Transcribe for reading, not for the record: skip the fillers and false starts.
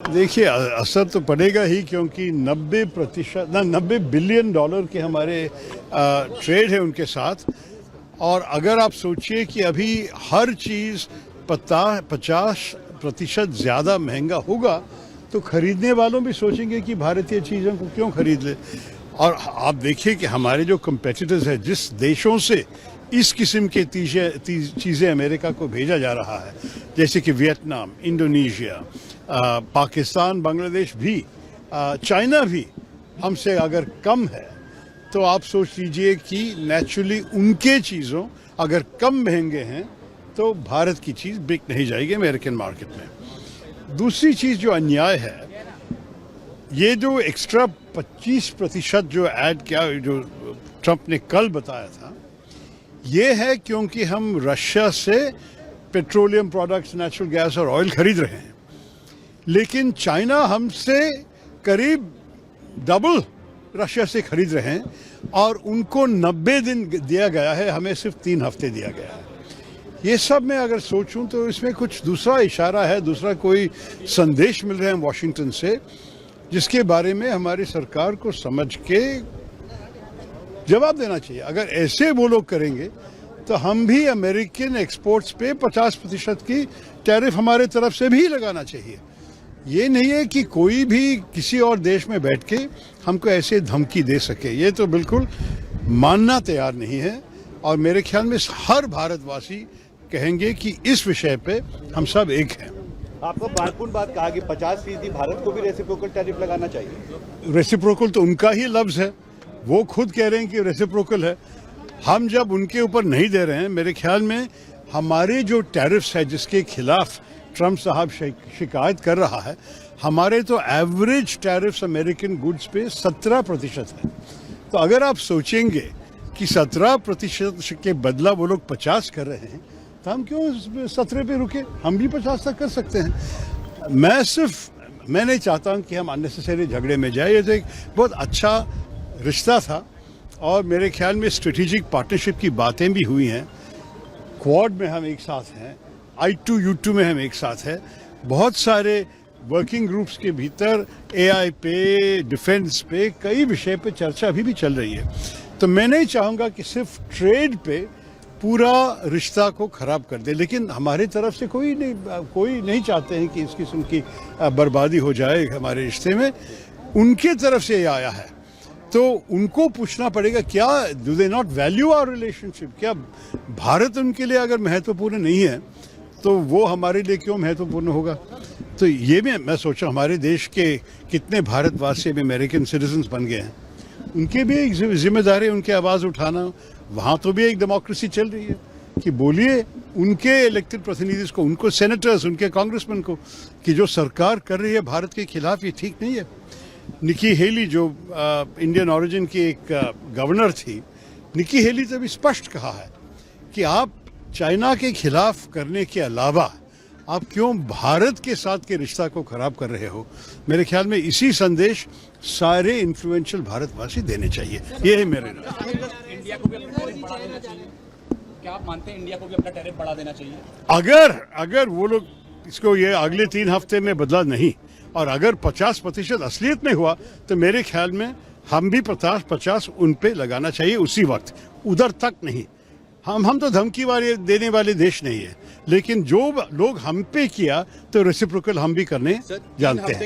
देखिए असर तो पड़ेगा ही क्योंकि 90 बिलियन डॉलर के हमारे ट्रेड है उनके साथ। और अगर आप सोचिए कि अभी हर चीज़ 50% ज़्यादा महंगा होगा तो खरीदने वालों भी सोचेंगे कि भारतीय चीज़ों को क्यों खरीद ले। और आप देखिए कि हमारे जो कंपेटिटर्स हैं, जिस देशों से इस किस्म के चीज़ें अमेरिका को भेजा जा रहा है, जैसे कि वियतनाम, इंडोनेशिया, पाकिस्तान, बांग्लादेश भी, चाइना भी हमसे अगर कम है, तो आप सोच लीजिए कि नेचुरली उनके चीज़ों अगर कम महंगे हैं तो भारत की चीज़ बिक नहीं जाएगी अमेरिकन मार्केट में। दूसरी चीज़ जो अन्याय है, ये जो एक्स्ट्रा 25% जो ऐड किया, जो ट्रंप ने कल बताया था, ये है क्योंकि हम रशिया से पेट्रोलियम प्रोडक्ट्स, नेचुरल गैस और ऑयल खरीद रहे हैं, लेकिन चाइना हमसे करीब डबल रशिया से खरीद रहे हैं और उनको 90 दिन दिया गया है, हमें सिर्फ 3 हफ्ते दिया गया है। ये सब मैं अगर सोचूं तो इसमें कुछ दूसरा इशारा है, दूसरा कोई संदेश मिल रहे हैं वॉशिंगटन से, जिसके बारे में हमारी सरकार को समझ के जवाब देना चाहिए। अगर ऐसे वो लोग करेंगे तो हम भी अमेरिकन एक्सपोर्ट्स पे 50% की टैरिफ हमारे तरफ से भी लगाना चाहिए। ये नहीं है कि कोई भी किसी और देश में बैठ के हमको ऐसे धमकी दे सके, ये तो बिल्कुल मानना तैयार नहीं है। और मेरे ख्याल में हर भारतवासी कहेंगे कि इस विषय पे हम सब एक हैं। आपको महत्वपूर्ण बात कहा कि 50% भारत को भी रेसिप्रोकल टैरिफ लगाना चाहिए। रेसिप्रोकल तो उनका ही लफ्ज़ है, वो खुद कह रहे हैं कि रेसिप्रोकल है। हम जब उनके ऊपर नहीं दे रहे हैं, मेरे ख्याल में हमारे जो टैरिफ्स है जिसके खिलाफ ट्रंप साहब शिकायत कर रहा है, हमारे तो एवरेज टैरिफ्स अमेरिकन गुड्स पे 17% है। तो अगर आप सोचेंगे कि 17% के बदला वो लोग 50 कर रहे हैं, तो हम क्यों 17 पे रुके, हम भी 50 तक कर सकते हैं। मैं नहीं चाहता हूं कि हम अननेसेसरी झगड़े में जाए। ये तो एक बहुत अच्छा रिश्ता था और मेरे ख्याल में स्ट्रेटेजिक पार्टनरशिप की बातें भी हुई हैं। क्वाड में हम एक साथ हैं, I2U2 में हम एक साथ हैं, बहुत सारे वर्किंग ग्रुप्स के भीतर AI पे, डिफेंस पे, कई विषय पे चर्चा अभी भी चल रही है। तो मैं नहीं चाहूँगा कि सिर्फ ट्रेड पे पूरा रिश्ता को ख़राब कर दे, लेकिन हमारे तरफ से कोई नहीं चाहते हैं कि इस किस्म की बर्बादी हो जाए हमारे रिश्ते में। उनके तरफ से ये आया है तो उनको पूछना पड़ेगा, क्या do they not value our relationship? क्या भारत उनके लिए अगर महत्वपूर्ण नहीं है तो वो हमारे लिए क्यों महत्वपूर्ण होगा? तो ये मैं सोचा हमारे देश के कितने भारतवासी भी अमेरिकन सिटीजन्स बन गए हैं, उनके भी एक जिम्मेदारी है उनकी आवाज़ उठाना। वहाँ तो भी एक डेमोक्रेसी चल रही है कि बोलिए उनके इलेक्टेड प्रतिनिधि को, उनको सेनेटर्स, उनके कांग्रेसमैन को, कि जो सरकार कर रही है भारत के खिलाफ ये ठीक नहीं है। निकी हेली जो इंडियन ओरिजिन की एक गवर्नर थी, निकी हेली ने भी स्पष्ट कहा है कि आप चाइना के खिलाफ करने के अलावा आप क्यों भारत के साथ के रिश्ता को खराब कर रहे हो। मेरे ख्याल में इसी संदेश सारे इन्फ्लुएंशियल भारतवासी देने चाहिए। ये है मेरे नाम। इंडिया को भी अपना टैरिफ बढ़ा देना चाहिए। क्या आप मानते हैं इंडिया को भी अपना टैरिफ बढ़ा देना चाहिए? अगर वो लोग इसको ये अगले 3 हफ्ते में बदला नहीं और अगर 50% असलियत में हुआ तो मेरे ख्याल में हम भी 50 उन पे लगाना चाहिए उसी वक्त, उधर तक नहीं। हम तो धमकी देने वाले देश नहीं है, लेकिन जो लोग हम पे किया तो रेसिप्रोकल हम भी करने जानते हैं।